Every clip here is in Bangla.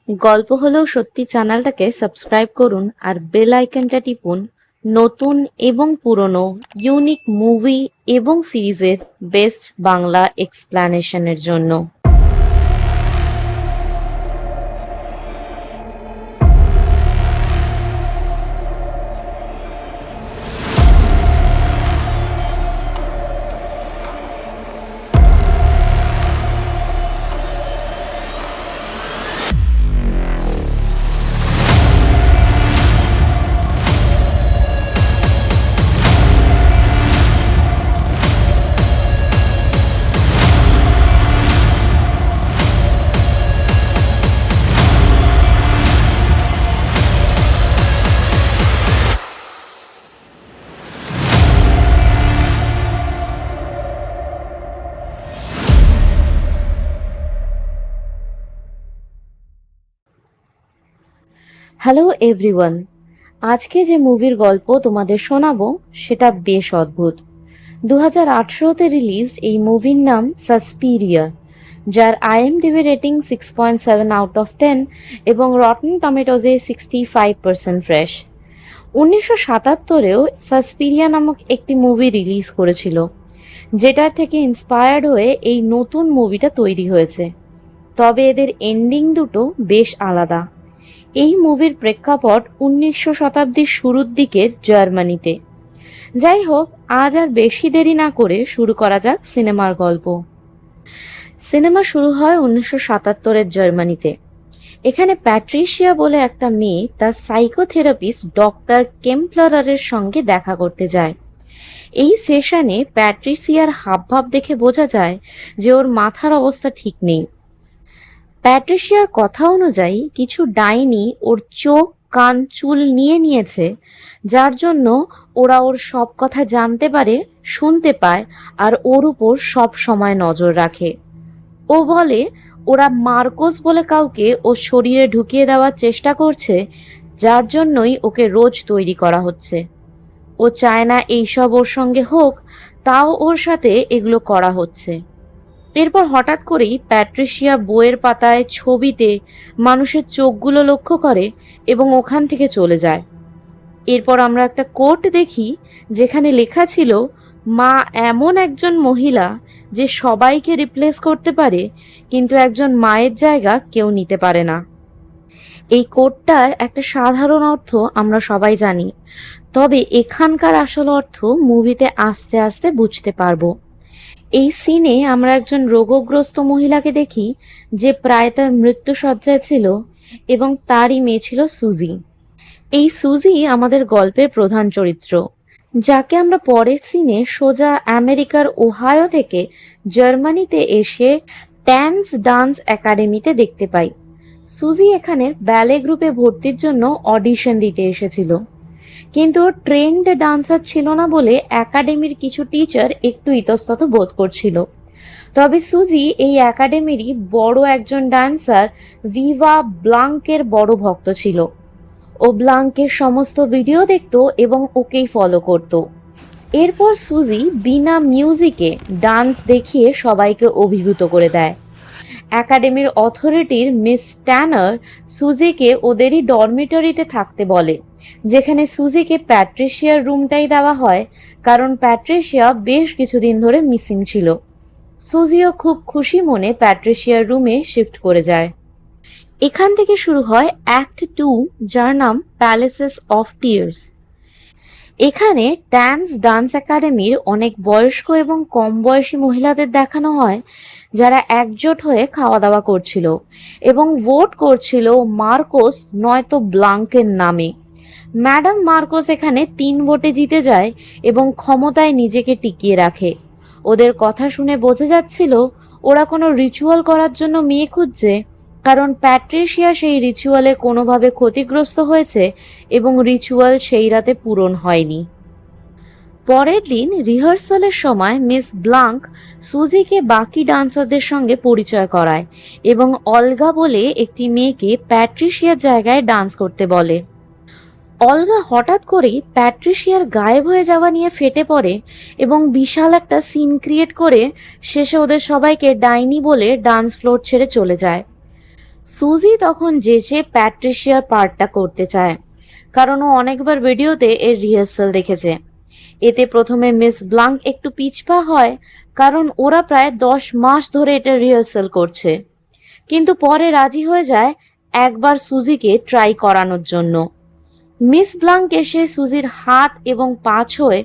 গল্প হলেও সত্যি চ্যানেলটাকে সাবস্ক্রাইব করুন আর বেল আইকনটা টিপুন নতুন এবং পুরনো ইউনিক মুভি এবং সিরিজের বেস্ট বাংলা এক্সপ্লানেশনের জন্য। হ্যালো এভরিওয়ান, আজকে যে মুভির গল্প তোমাদের শোনাবো সেটা বেশ অদ্ভুত। 2018তে রিলিজড এই মুভির নাম সাসপিরিয়া, যার IMDb রেটিং 6.7 আউট অফ 10 এবং রটেন টমেটোজে 65% ফ্রেশ। 1977এও সাসপিরিয়া নামক একটি মুভি রিলিজ করেছিল, যেটার থেকে ইন্সপায়ার্ড হয়ে এই নতুন মুভিটা তৈরি হয়েছে। তবে এদের এন্ডিং দুটো বেশ আলাদা। এই মুভির প্রেক্ষাপট 1900 শতাব্দীর শুরুর দিকের জার্মানিতে। যাই হোক, আজ আর বেশি দেরি না করে শুরু করা যাক সিনেমার গল্প। সিনেমা শুরু হয় 1977-এর জার্মানিতে। এখানে প্যাট্রিশিয়া বলে একটা মেয়ে তার সাইকোথেরাপিস্ট ডক্টর কেম্পলারের সঙ্গে দেখা করতে যায়। এই সেশনে প্যাট্রিসিয়ার হাবভাব দেখে বোঝা যায় যে ওর মাথার অবস্থা ঠিক নেই। প্যাট্রিশিয়ার কথা অনুযায়ী কিছু ডাইনি ওর চোখ, কান, চুল নিয়ে নিয়েছে, যার জন্য ওরা ওর সব কথা জানতে পারে, শুনতে পায় আর ওর উপর সব সময় নজর রাখে। ও বলে ওরা মার্কোস বলে কাউকে ওর শরীরে ঢুকিয়ে দেওয়ার চেষ্টা করছে, যার জন্যই ওকে রোজ তৈরি করা হচ্ছে। ও চায় না এইসব ওর সঙ্গে হোক, তাও ওর সাথে এগুলো করা হচ্ছে। এরপর হঠাৎ করেই প্যাট্রিশিয়া বইয়ের পাতায়, ছবিতে মানুষের চোখগুলো লক্ষ্য করে এবং ওখান থেকে চলে যায়। এরপর আমরা একটা কোট দেখি যেখানে লেখা ছিল, মা এমন একজন মহিলা যে সবাইকে রিপ্লেস করতে পারে, কিন্তু একজন মায়ের জায়গা কেউ নিতে পারে না। এই কোটটার একটা সাধারণ অর্থ আমরা সবাই জানি, তবে এখানকার আসল অর্থ মুভিতে আস্তে আস্তে বুঝতে পারবো। এই সিনে আমরা একজন রোগগ্রস্ত মহিলাকে দেখি যে প্রায় তার মৃত্যুশয্যায় ছিল এবং তারই মেয়ে ছিল সুজি। এই সুজি আমাদের গল্পের প্রধান চরিত্র, যাকে আমরা পরের সিনে সোজা আমেরিকার ওহাইও থেকে জার্মানিতে এসে ট্যান্স ডান্স একাডেমিতে দেখতে পাই। সুজি এখানের ব্যালে গ্রুপে ভর্তির জন্য অডিশন দিতে এসেছিল, কিন্তু ও ট্রেন্ড ডান্সার ছিল না বলে একাডেমির কিছু টিচার একটু ইতস্তত বোধ করছিল। তবে সুজি এই একাডেমিরই বড় একজন ডান্সার ভিভা ব্লাঙ্কের বড় ভক্ত ছিল। ও ব্লাঙ্কের সমস্ত ভিডিও দেখত এবং ওকেই ফলো করত। এরপর সুজি বিনা মিউজিকে ডান্স দেখিয়ে সবাইকে অভিভূত করে দেয়। একাডেমির অথরিটির মিস ট্যানার সুজিকে ওদেরই ডরমিটরিতে থাকতে বলে, যেখানে সুজিকে প্যাট্রিশিয়ার রুমটাই দেওয়া হয়, কারণ প্যাট্রিশিয়া বেশ কিছুদিন ধরে মিসিং ছিল। সুজিও খুব খুশি মনে প্যাট্রিশিয়ার রুমে শিফট করে যায়। এখান থেকে শুরু হয় অ্যাক্ট 2, যার নাম প্যালেসেস অফ টিয়ার্স। এখানে ট্যান্স ডান্স একাডেমির অনেক বয়স্ক এবং কম বয়সী মহিলাদের দেখানো হয়, যারা একজোট হয়ে খাওয়া দাওয়া করছিল এবং ভোট করছিল মার্কোস নয়তো ব্লাঙ্কের নামে। ম্যাডাম মার্কোস এখানে 3 ভোটে জিতে যায় এবং ক্ষমতায় নিজেকে টিকিয়ে রাখে। ওদের কথা শুনে বোঝা যাচ্ছিল ওরা কোনো রিচুয়াল করার জন্য মেয়ে খুঁজছে, কারণ প্যাট্রিশিয়া সেই রিচুয়ালে কোনোভাবে ক্ষতিগ্রস্ত হয়েছে এবং রিচুয়াল সেই রাতে পূরণ হয়নি। পরের দিন রিহার্সালের সময় মিস ব্লাঙ্ক সুজিকে বাকি ডান্সারদের সঙ্গে পরিচয় করায় এবং অলগা বলে একটি মেয়েকে প্যাট্রিশিয়ার জায়গায় ডান্স করতে বলে। অলগা হঠাৎ করেই প্যাট্রিশিয়ার গায়েব হয়ে যাওয়া নিয়ে ফেটে পড়ে এবং বিশাল একটা সিন ক্রিয়েট করে শেষে ওদের সবাইকে ডাইনি বলে ডান্স ফ্লোর ছেড়ে চলে যায়। সুজি তখন যেচে প্যাট্রিশিয়ার পার্টটা করতে চায়, কারণ ও অনেকবার ভিডিওতে এর রিহার্সাল দেখেছে। এতে প্রথমে মিস ব্লাঙ্ক একটু পিছপা হয়, কারণ ওরা প্রায় 10 মাস ধরে এটা রিহার্সাল করছে, কিন্তু পরে রাজি হয়ে যায় একবার সুজিকে ট্রাই করানোর জন্য। মিস ব্লাঙ্ক এসে সুজির হাত এবং পা ছোঁয়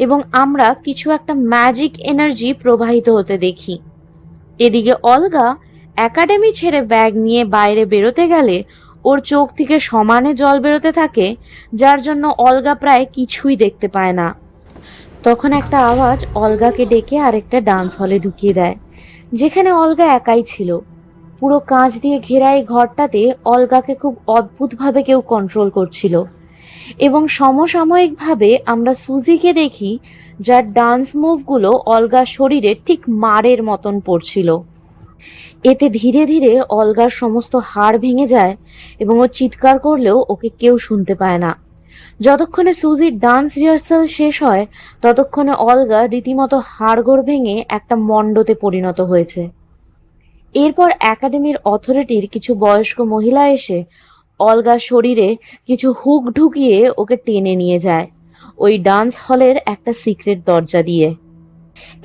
এবং আমরা কিছু একটা ম্যাজিক এনার্জি প্রবাহিত হতে দেখি। এদিকে অলগা একাডেমি ছেড়ে ব্যাগ নিয়ে বাইরে বেরোতে গেলে ওর চোখ থেকে সমানে জল বেরোতে থাকে, যার জন্য অলগা প্রায় কিছুই দেখতে পায় না। তখন একটা আওয়াজ অলগাকে ডেকে আরেকটা ডান্স হলে ঢুকিয়ে দেয়, যেখানে অলগা একাই ছিল। পুরো কাঁচ দিয়ে ঘেরা এই ঘরটাতে অলগাকে খুব অদ্ভুতভাবে কেউ কন্ট্রোল করছিল, এবং সমসাময়িকভাবে আমরা সুজিকে দেখি, যার ডান্স মুভগুলো অলগার শরীরে ঠিক মারের মতন পড়ছিল। এতে ধীরে ধীরে অলগার সমস্ত হাড় ভেঙে যায় এবং ও চিৎকার করলেও ওকে কেউ শুনতে পায় না। যতক্ষণে সুজির ডান্স রিহার্সাল শেষ হয়, ততক্ষণে অলগা রীতিমতো হাড়গোড় ভেঙে একটা মণ্ডতে পরিণত হয়েছে। এরপর একাডেমির অথরিটির কিছু বয়স্ক মহিলা এসে অলগার শরীরে কিছু হুক ঢুকিয়ে ওকে টেনে নিয়ে যায় ওই ডান্স হলের একটা সিক্রেট দরজা দিয়ে।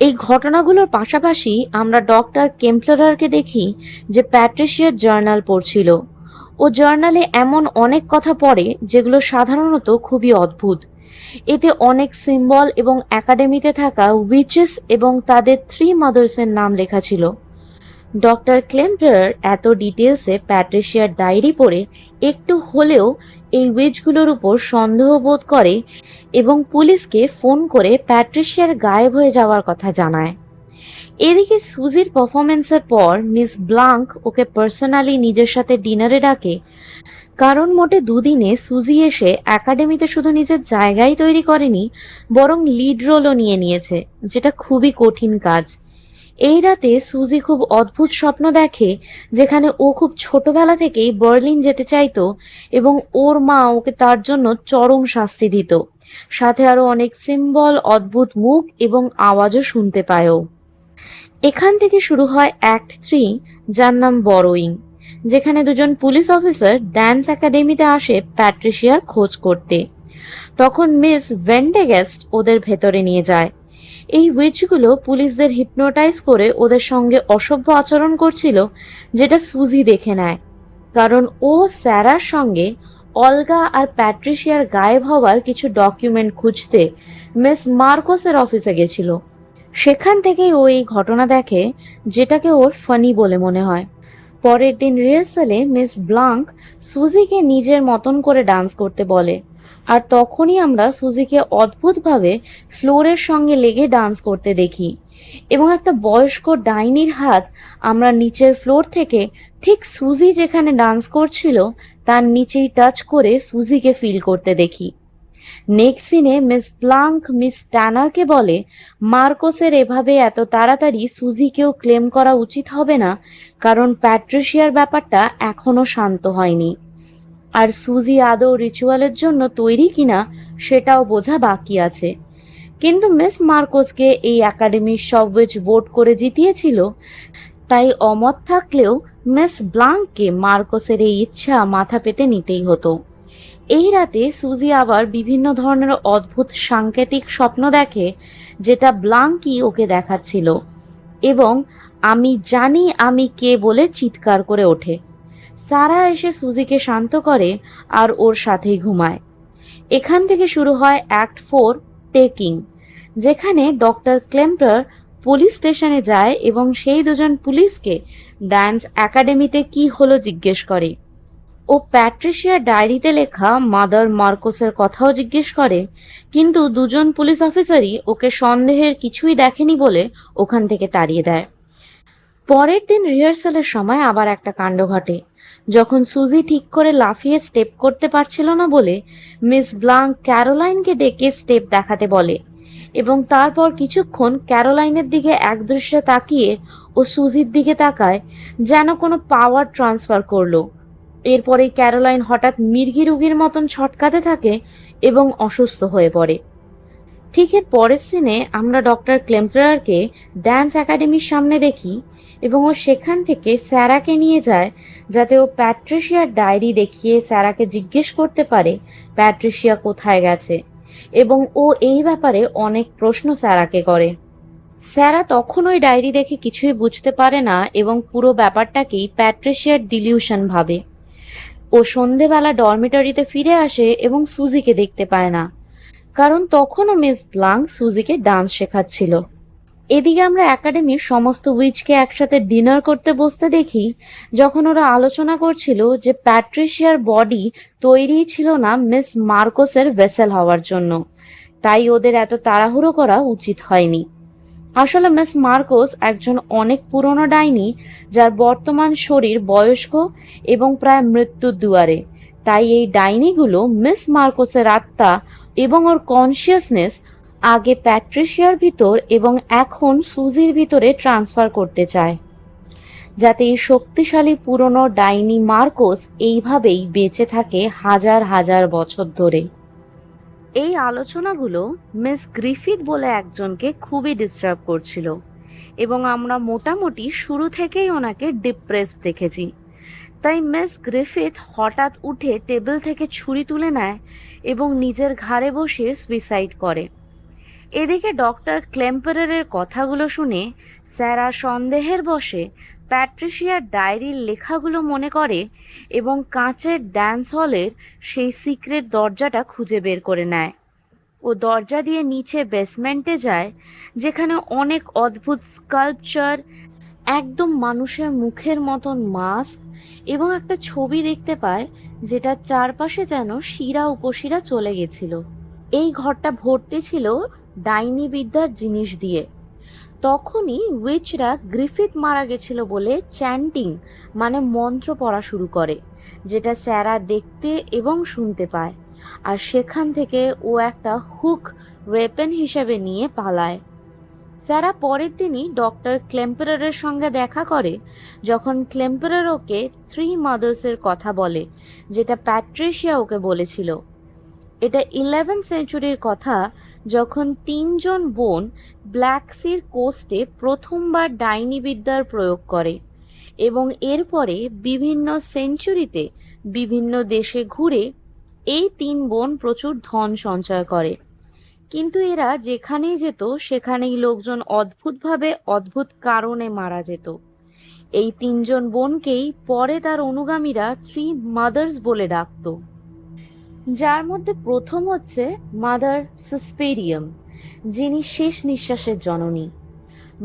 এই ঘটনাগুলোর পাশাপাশি আমরা ডক্টর কেম্পলারকে দেখি যে প্যাট্রিশিয়ার জার্নাল পড়ছিল। ও জার্নালে এমন অনেক কথা পড়ে যেগুলো সাধারণত খুবই অদ্ভুত। এতে অনেক সিম্বল এবং একাডেমিতে থাকা উইচেস এবং তাদের 3 মাদার্সের নাম লেখা ছিল। ডক্টর ক্লেম্পলার এত ডিটেলসে প্যাট্রিশিয়ার ডায়েরি পড়ে একটু হলেও এই উইচগুলোর উপর সন্দেহ বোধ করে এবং পুলিশকে ফোন করে প্যাট্রিশিয়ার গায়েব হয়ে যাওয়ার কথা জানায়। এদিকে সুজির পারফরমেন্সের পর মিস ব্লাঙ্ক ওকে পার্সোনালি নিজের সাথে ডিনারে ডাকে, কারণ মোটে দুদিনে সুজি এসে একাডেমিতে শুধু নিজের জায়গাই তৈরি করেনি, বরং লিড রোলও নিয়ে নিয়েছে, যেটা খুবই কঠিন কাজ। এই রাতে সুজি খুব অদ্ভুত স্বপ্ন দেখে, যেখানে ও খুব ছোটবেলা থেকেই বার্লিন যেতে চাইতো এবং ওর মা ওকে তার জন্য চরম শাস্তি দিত। সাথে আরো অনেক সিম্বল, অদ্ভুত মুখ এবং আওয়াজও শুনতে পায়ও। এখান থেকে শুরু হয় অ্যাক্ট 3, যার নাম বরোইং, যেখানে দুজন পুলিশ অফিসার ড্যান্স একাডেমিতে আসে প্যাট্রিশিয়ার খোঁজ করতে। তখন মিস ভেন্ডেগেস্ট ওদের ভেতরে নিয়ে যায়। এই উইচগুলো পুলিশদের হিপনোটাইজ করে ওদের সঙ্গে অসভ্য আচরণ করছিল, যেটা সুজি দেখে নেয়, কারণ ও স্যারার সঙ্গে অলগা আর প্যাট্রিশিয়ার গায়েব হওয়ার কিছু ডকুমেন্ট খুঁজতে মিস মার্কোসের অফিসে গেছিল। সেখান থেকেই ও এই ঘটনা দেখে, যেটাকে ওর ফানি বলে মনে হয়। পরের দিন রিহার্সালে মিস ব্লাঙ্ক সুজিকে নিজের মতন করে ডান্স করতে বলে, আর তখনই আমরা সুজিকে অদ্ভুতভাবে ফ্লোরের সঙ্গে লেগে ডান্স করতে দেখি, এবং একটা বয়স্ক ডাইনির হাত আমরা নিচের ফ্লোর থেকে ঠিক সুজি যেখানে ডান্স করছিল তার নিচেই টাচ করে সুজিকে ফিল করতে দেখি। নেক্সট সিনে মিস ব্লাঙ্ক মিস ট্যানারকে বলে মার্কোসের এভাবে এত তাড়াতাড়ি সুজিকেও ক্লেম করা উচিত হবে না, কারণ প্যাট্রিশিয়ার ব্যাপারটা এখনো শান্ত হয়নি, আর সুজি আদৌ রিচুয়ালের জন্য তৈরি কিনা সেটাও বোঝা বাকি আছে। কিন্তু মিস মার্কোসকে এই একাডেমির সব উইচ ভোট করে জিতিয়েছিল, তাই অমত থাকলেও মিস ব্লাঙ্ককে মার্কোসের এই ইচ্ছা মাথা পেতে নিতেই হতো। এই রাতে সুজি আবার বিভিন্ন ধরনের অদ্ভুত সাংকেতিক স্বপ্ন দেখে, যেটা ব্লাঙ্কই ওকে দেখাচ্ছিল, এবং আমি জানি আমি কে বলে চিৎকার করে ওঠে। সারা এসে সুজিকে শান্ত করে আর ওর সাথেই ঘুমায়। এখান থেকে শুরু হয় অ্যাক্ট 4, টেকিং, যেখানে ডক্টর ক্লেম্পলার পুলিশ স্টেশনে যায় এবং সেই দুজন পুলিশকে ড্যান্স একাডেমিতে কি হলো জিজ্ঞেস করে। ও প্যাট্রিশিয়ার ডায়েরিতে লেখা মাদার মার্কোসের কথাও জিজ্ঞেস করে, কিন্তু দুজন পুলিশ অফিসারই ওকে সন্দেহের কিছুই দেখেনি বলে ওখান থেকে তাড়িয়ে দেয়। পরের দিন রিহার্সালের সময় আবার একটা কাণ্ড ঘটে। যখন সুজি ঠিক করে লাফিয়ে স্টেপ করতে পারছিল না বলে মিস ব্লাঙ্ক ক্যারোলাইনকে ডেকে স্টেপ দেখাতে বলে, এবং তারপর কিছুক্ষণ ক্যারোলাইনের দিকে একদৃষ্টে তাকিয়ে ও সুজির দিকে তাকায়, যেন কোনো পাওয়ার ট্রান্সফার করলো। এরপরে ক্যারোলাইন হঠাৎ মির্গি রুগীর মতন ছটকাতে থাকে এবং অসুস্থ হয়ে পড়ে। ঠিক এর পরের সিনে আমরা ডক্টর ক্লেম্পলারকে ড্যান্স একাডেমির সামনে দেখি এবং ও সেখান থেকে স্যারাকে নিয়ে যায় যাতে ও প্যাট্রিশিয়ার ডায়েরি দেখিয়ে স্যারাকে জিজ্ঞেস করতে পারে প্যাট্রিশিয়া কোথায় গেছে, এবং ও এই ব্যাপারে অনেক প্রশ্ন স্যারাকে করে। স্যারা তখন ওই ডায়েরি দেখে কিছুই বুঝতে পারে না এবং পুরো ব্যাপারটাকেই প্যাট্রিশিয়ার ডিলিউশন ভাবে। ও সন্ধেবেলা ডরমিটরিতে ফিরে আসে এবং সুজিকে দেখতে পায় না, কারণ তখনও মিস ব্লাঙ্ক সুজিকে ডান্স শেখাচ্ছিল। এদিকে আমরা একাডেমির সমস্ত উইচকে একসাথে ডিনার করতে বসতে দেখি, যখন ওরা আলোচনা করছিল যে প্যাট্রিশিয়ার বডি তৈরিই ছিল না মিস মার্কোসের ভেসেল হওয়ার জন্য, তাই ওদের এত তাড়াহুড়ো করা উচিত হয়নি। আসলে মিস মার্কোস একজন অনেক পুরনো ডাইনি, যার বর্তমান শরীর বয়স্ক এবং প্রায় মৃত্যুর দুয়ারে। তাই এই ডাইনিগুলো মিস মার্কোসের আত্মা এবং ওর কনসিয়াসনেস আগে প্যাট্রিশিয়ার ভিতর এবং এখন সুজির ভিতরে ট্রান্সফার করতে চায়, যাতে এই শক্তিশালী পুরনো ডাইনি মার্কোস এইভাবেই বেঁচে থাকে হাজার হাজার বছর ধরে। এই আলোচনাগুলো মিস গ্রিফিথ বলে একজনকে খুবই ডিস্টার্ব করছিল এবং আমরা মোটামুটি শুরু থেকেই ওনাকে ডিপ্রেসড দেখেছি। তাই মিস গ্রিফিথ হঠাৎ উঠে টেবিল থেকে ছুরি তুলে নেয় এবং নিজের ঘাড়ে বসে সুইসাইড করে। এদিকে ডক্টর ক্লেম্পারের কথাগুলো শুনে স্যারা সন্দেহের বশে প্যাট্রিশিয়ার ডায়েরির লেখাগুলো মনে করে এবং কাঁচের ড্যান্স হলের সেই সিক্রেট দরজাটা খুঁজে বের করে নেয়। ও দরজা দিয়ে নিচে বেসমেন্টে যায়, যেখানে অনেক অদ্ভুত স্কাল্পচার, একদম মানুষের মুখের মতন মাস্ক এবং একটা ছবি দেখতে পায় যেটার চারপাশে যেন শিরা উপশিরা চলে গেছিল। এই ঘরটা ভর্তি ছিল ডাইনি বিদ্যার জিনিস দিয়ে। তখনই উইচরা গ্রিফিথ মারা গেছিল বলে চ্যান্টিং মানে মন্ত্র পড়া শুরু করে, যেটা স্যারা দেখতে এবং শুনতে পায়, আর সেখান থেকে ও একটা হুক ওয়েপেন হিসেবে নিয়ে পালায়। স্যারা পরের দিনই ডক্টর ক্লেম্পারের সঙ্গে দেখা করে, যখন ক্লেম্পারের ওকে 3 মাদার্সের কথা বলে যেটা প্যাট্রিশিয়া ওকে বলেছিল। এটা 11th সেঞ্চুরির কথা, যখন 3জন বোন ব্ল্যাক সির কোস্টে প্রথমবার ডাইনি বিদ্যার প্রয়োগ করে এবং এরপরে বিভিন্ন সেঞ্চুরিতে বিভিন্ন দেশে ঘুরে এই 3 বোন প্রচুর ধন সঞ্চয় করে। কিন্তু এরা যেখানেই যেত সেখানেই লোকজন অদ্ভুতভাবে অদ্ভুত কারণে মারা যেত। এই 3জন বোনকেই পরে তার অনুগামীরা 3 মাদার্স বলে ডাকত, যার মধ্যে প্রথম হচ্ছে মাদার সুসপেরিয়াম, যিনি শেষ নিঃশ্বাসের জননী;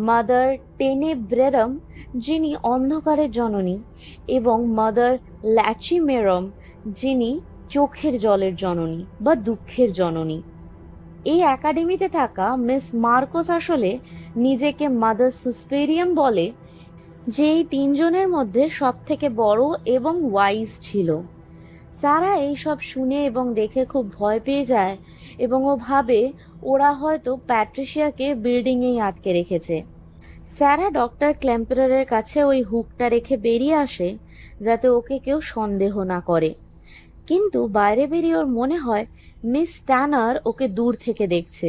মাদার টেনেব্রেরাম, যিনি অন্ধকারের জননী; এবং মাদার ল্যাচিমেরম, যিনি চোখের জলের জননী বা দুঃখের জননী। এই একাডেমিতে থাকা মিস মার্কোস আসলে নিজেকে মাদার সুসপেরিয়াম বলে, যে এই 3জনের মধ্যে সব থেকে বড় এবং ওয়াইজ ছিল। সারা এইসব শুনে এবং দেখে খুব ভয় পেয়ে যায় এবং ও ভাবে ওরা হয়তো প্যাট্রিশিয়াকে বিল্ডিংয়েই আটকে রেখেছে। স্যারা ডক্টর ক্লেম্পারের কাছে ওই হুকটা রেখে বেরিয়ে আসে যাতে ওকে কেউ সন্দেহ না করে, কিন্তু বাইরে বেরিয়ে ওর মনে হয় মিস ট্যানার ওকে দূর থেকে দেখছে।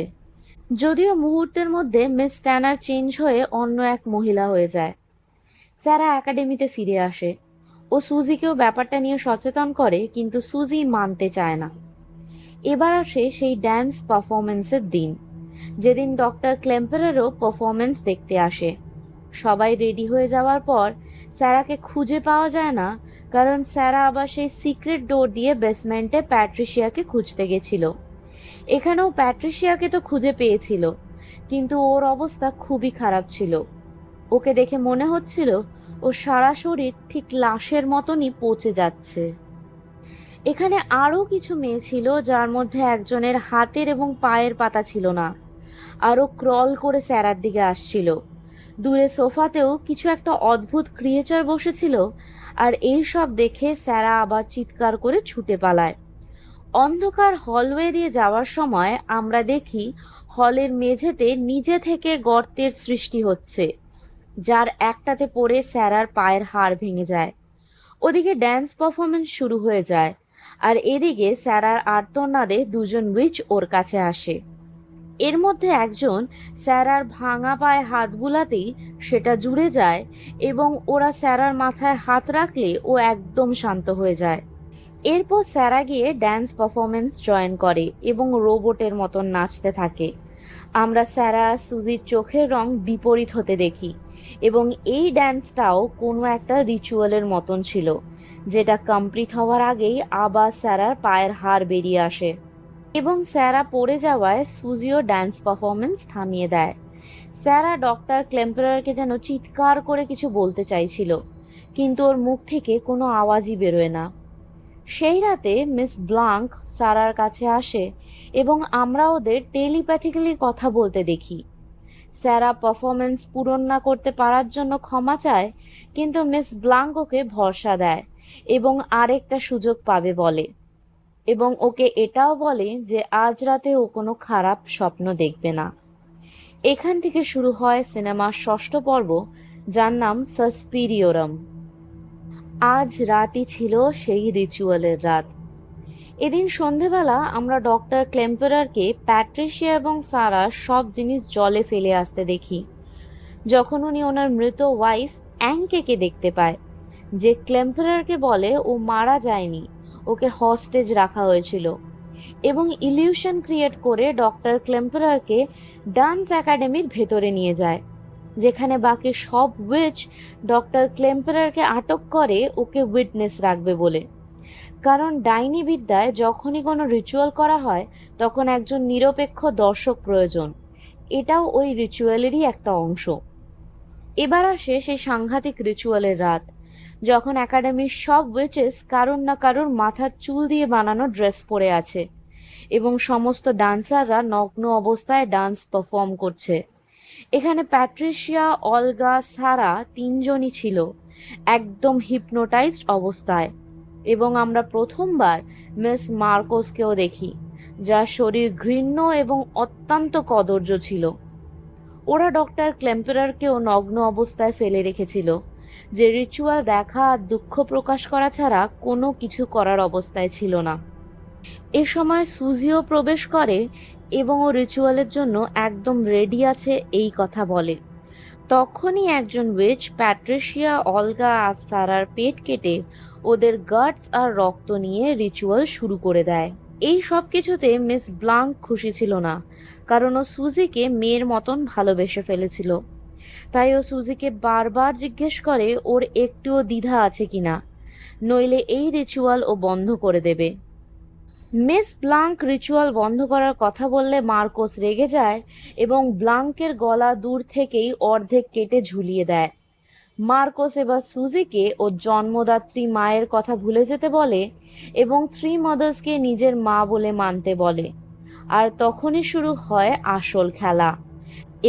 যদিও মুহূর্তের মধ্যে মিস ট্যানার চেঞ্জ হয়ে অন্য এক মহিলা হয়ে যায়। স্যারা একাডেমিতে ফিরে আসে। ও সুজিকেও ব্যাপারটা নিয়ে সচেতন করে, কিন্তু সুজি মানতে চায় না। এবার আসে সেই ড্যান্স পারফরমেন্সের দিন, যেদিন ডক্টর ক্লেম্পারেরও পারফরমেন্স দেখতে আসে। সবাই রেডি হয়ে যাওয়ার পর স্যারাকে খুঁজে পাওয়া যায় না, কারণ স্যারা আবার সেই সিক্রেট ডোর দিয়ে বেসমেন্টে প্যাট্রিশিয়াকে খুঁজতে গেছিল। এখানেও প্যাট্রিশিয়াকে তো খুঁজে পেয়েছিল, কিন্তু ওর অবস্থা খুবই খারাপ ছিল। ওকে দেখে মনে হচ্ছিল ও সারা শরীর ঠিক লাশের মতনই পচে যাচ্ছে। এখানে আরও কিছু মেয়ে ছিল, যার মধ্যে একজনের হাতের এবং পায়ের পাতা ছিল না, আরও ক্রল করে স্যারার দিকে আসছিল। দূরে সোফাতেও কিছু একটা অদ্ভুত ক্রিয়েচার বসেছিল, আর এই সব দেখে স্যারা আবার চিৎকার করে ছুটে পালায়। অন্ধকার হলওয়ে দিয়ে যাওয়ার সময় আমরা দেখি হলের মেঝেতে নিজে থেকে গর্তের সৃষ্টি হচ্ছে, যার একটাতে পড়ে স্যারার পায়ের হাড় ভেঙে যায়। ওদিকে ড্যান্স পারফরমেন্স শুরু হয়ে যায়, আর এদিকে স্যারার আর্তনাদে 2জন উইচ ওর কাছে আসে। এর মধ্যে একজন স্যারার ভাঙা পায়ে হাত বুলাতেই সেটা জুড়ে যায় এবং ওরা স্যারার মাথায় হাত রাখলে ও একদম শান্ত হয়ে যায়। এরপর স্যারা গিয়ে ড্যান্স পারফরমেন্স জয়েন করে এবং রোবটের মতন নাচতে থাকে। আমরা স্যারা সুজির চোখের রং বিপরীত হতে দেখি এবং এই ড্যান্সটাও কোনো একটা রিচুয়ালের মতন ছিল, যেটা কমপ্লিট হওয়ার আগেই আবার স্যারার পায়ের হাড় বেরিয়ে আসে এবং স্যারা পড়ে যাওয়ায় সুজিও ড্যান্স পারফরমেন্স থামিয়ে দেয়। স্যারা ডক্টর ক্লেম্পারারকে যেন চিৎকার করে কিছু বলতে চাইছিল, কিন্তু ওর মুখ থেকে কোনো আওয়াজই বেরোয় না। সেই রাতে মিস ব্লাঙ্ক সারার কাছে আসে এবং আমরা ওদের টেলিপ্যাথিক্যালি কথা বলতে দেখি। স্যারা পারফরমেন্স পূরণ না করতে পারার জন্য ক্ষমা চায়, কিন্তু মিস ব্লাঙ্ক ওকে ভরসা দেয় এবং আরেকটা সুযোগ পাবে বলে, এবং ওকে এটাও বলে যে আজ রাতে ও কোনো খারাপ স্বপ্ন দেখবে না। এখান থেকে শুরু হয় সিনেমার ষষ্ঠ পর্ব, যার নাম সাসপিরিওরাম। আজ রাতই ছিল সেই রিচুয়ালের রাত। এদিন সন্ধেবেলা আমরা ডক্টর ক্লেম্পারারকে প্যাট্রিশিয়া এবং সারা সব জিনিস জলে ফেলে আসতে দেখি, যখন উনি ওনার মৃত ওয়াইফ অ্যাঙ্কেকে দেখতে পায়, যে ক্লেম্পারারকে বলে ও মারা যায়নি, ওকে হস্টেজ রাখা হয়েছিল, এবং ইলিউশন ক্রিয়েট করে ডক্টর ক্লেম্পারারকে ডান্স একাডেমির ভেতরে নিয়ে যায়, যেখানে বাকি সব উইচ ডক্টর ক্লেম্পারারকে আটক করে ওকে উইটনেস রাখবে বলে। কারণ ডাইনি বিদ্যায় যখনই কোনো রিচুয়াল করা হয় তখন একজন নিরপেক্ষ দর্শক প্রয়োজন। এটাও ওই রিচুয়ালেরই একটা অংশ। এবার আসে সেই সাংঘাতিক রিচুয়ালের রাত, যখন একাডেমির সব উইচেস কারোর না কারোর মাথার চুল দিয়ে বানানো ড্রেস পরে আছে এবং সমস্ত ডান্সাররা নগ্ন অবস্থায় ডান্স পারফর্ম করছে। এখানে প্যাট্রিশিয়া, অলগা, সারা তিনজনই ছিল একদম হিপনোটাইজড অবস্থায়, এবং আমরা প্রথমবার মিস মার্কোসকেও দেখি, যার শরীর ঘৃণ্য এবং অত্যন্ত কদর্য ছিল। ওরা ডক্টর ক্লেম্পারারকেও নগ্ন অবস্থায় ফেলে রেখেছিল, যে রিচুয়াল দেখা আর দুঃখ প্রকাশ করা ছাড়া কোনো কিছু করার অবস্থায় ছিল না। এ সময় সুজিও প্রবেশ করে এবং ও রিচুয়ালের জন্য একদম রেডি আছে এই কথা বলে। তখনই একজন উইচ প্যাট্রিশিয়া, অলগা আর সারার পেট কেটে ওদের গাটস আর রক্ত নিয়ে রিচুয়াল শুরু করে দেয়। এই সব কিছুতে মিস ব্লাঙ্ক খুশি ছিল না, কারণ ও সুজিকে মেয়ের মতন ভালোবেসে ফেলেছিল। তাই ও সুজিকে বারবার জিজ্ঞেস করে ওর একটুও দ্বিধা আছে কিনা, নইলে এই রিচুয়াল ও বন্ধ করে দেবে। মিস ব্লাঙ্ক রিচুয়াল বন্ধ করার কথা বললে মার্কোস রেগে যায় এবং ব্লাঙ্কের গলা দূর থেকেই অর্ধেক কেটে ঝুলিয়ে দেয়। মার্কোস এবার সুজিকে ওর জন্মদাত্রী মায়ের কথা ভুলে যেতে বলে এবং থ্রি মাদার্সকে নিজের মা বলে মানতে বলে। আর তখনই শুরু হয় আসল খেলা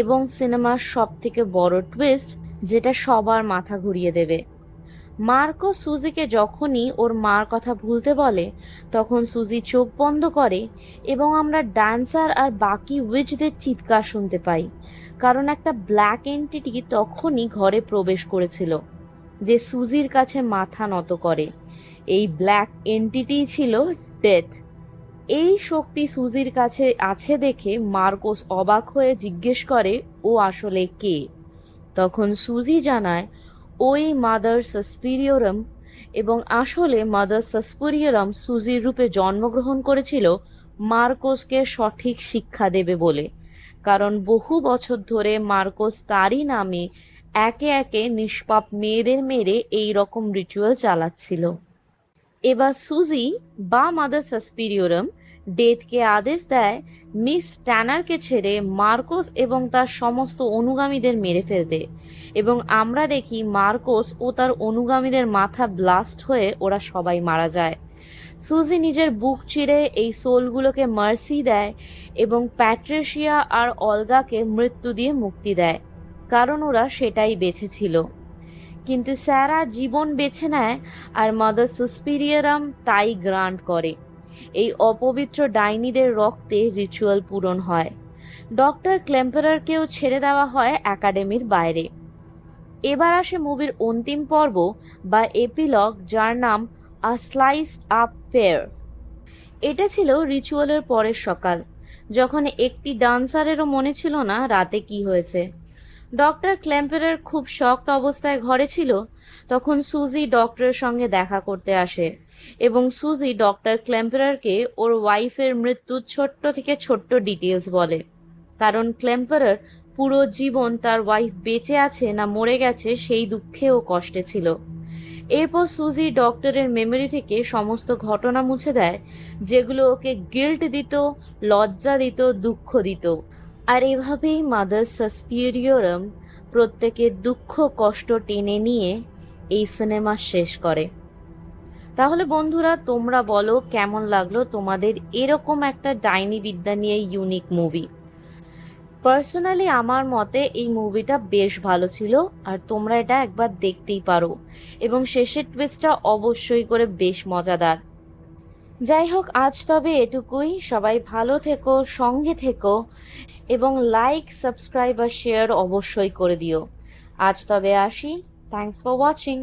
এবং সিনেমার সব থেকে বড় টুইস্ট, যেটা সবার মাথা ঘুরিয়ে দেবে। মার্কো সুজিকে যখনই ওর মার কথা ভুলতে বলে তখন সুজি চোখ বন্ধ করে এবং আমরা ডান্সার আর বাকি উইচদের চিৎকার শুনতে পাই, কারণ একটা ব্ল্যাক এন্টিটি তখনই ঘরে প্রবেশ করেছিল, যে সুজির কাছে মাথা নত করে। এই ব্ল্যাক এন্টিটি ছিল ডেথ। এই শক্তি সুজির কাছে আছে দেখে মার্কোস অবাক হয়ে জিজ্ঞেস করে ও আসলে কে। তখন সুজি জানায় ওই মাদার সাসপিরিওরাম, এবং আসলে মাদার সাসপিরিওরাম সুজির রূপে জন্মগ্রহণ করেছিল মার্কোসকে সঠিক শিক্ষা দেবে বলে, কারণ বহু বছর ধরে মার্কোস তারই নামে একে একে নিষ্পাপ মেয়েদের মেরে এই রকম রিচুয়াল চালাচ্ছিল। এবার সুজি বা মাদার সাসপিরিওরাম ডেথকে আদেশ দেয় মিস ট্যানারকে ছেড়ে মার্কোস এবং তার সমস্ত অনুগামীদের মেরে ফেলতে, এবং আমরা দেখি মার্কোস ও তার অনুগামীদের মাথা ব্লাস্ট হয়ে ওরা সবাই মারা যায়। সুজি নিজের বুক চিরে এই সোলগুলোকে মার্সি দেয় এবং প্যাট্রিশিয়া আর অলগাকে মৃত্যু দিয়ে মুক্তি দেয়, কারণ ওরা সেটাই বেছেছিল। কিন্তু স্যারা জীবন বেছে নেয় আর মাদার সুসপিরিয়ারাম তাই গ্রান্ট করে। এই অপবিত্র ডাইনিদের রক্তে রিচুয়াল পূরণ হয়। ডক্টর ক্লেম্পারারকেও ছেড়ে দেওয়া হয় একাডেমির বাইরে। এবার আসে মুভির অন্তিম পর্ব বা এপিলগ, যার নাম আ স্লাইসড আপ পেয়ার। এটা ছিল রিচুয়ালের পরের সকাল, যখন একটি ডান্সারেরও মনে ছিল না রাতে কি হয়েছে। ডক্টর ক্ল্যাম্পেরার খুব শকড অবস্থায় ঘরে ছিল, তখন সুজি ডক্টরের সঙ্গে দেখা করতে আসে এবং সুজি ডক্টর ক্ল্যাম্পেরারকে ওর ওয়াইফের মৃত্যুর ছোট্ট থেকে ছোট্ট ডিটেলস বলে, কারণ ক্ল্যাম্পেরার পুরো জীবন তার ওয়াইফ বেঁচে আছে না মরে গেছে সেই দুঃখে ও কষ্টে ছিল। এরপর সুজি ডক্টরের মেমরি থেকে সমস্ত ঘটনা মুছে দেয় যেগুলো ওকে গিল্ট দিত, লজ্জা দিত, দুঃখ দিত। আর এভাবেই মাদার সাসপিরিয়রম প্রত্যেকের দুঃখ কষ্ট টেনে নিয়ে এই সিনেমা শেষ করে। তাহলে বন্ধুরা, তোমরা বলো কেমন লাগলো তোমাদের এরকম একটা ডাইনি বিদ্যা নিয়ে ইউনিক মুভি। পার্সোনালি আমার মতে এই মুভিটা বেশ ভালো ছিল, আর তোমরা এটা একবার দেখতেই পারো এবং শেষের টুইস্টটা অবশ্যই করে বেশ মজাদার। যাই হোক, আজ তবে এটুকুই। সবাই ভালো থেকো, সঙ্গে থেকো এবং লাইক, সাবস্ক্রাইব আর শেয়ার অবশ্যই করে দিও। আজ তবে আসি। Thanks for watching.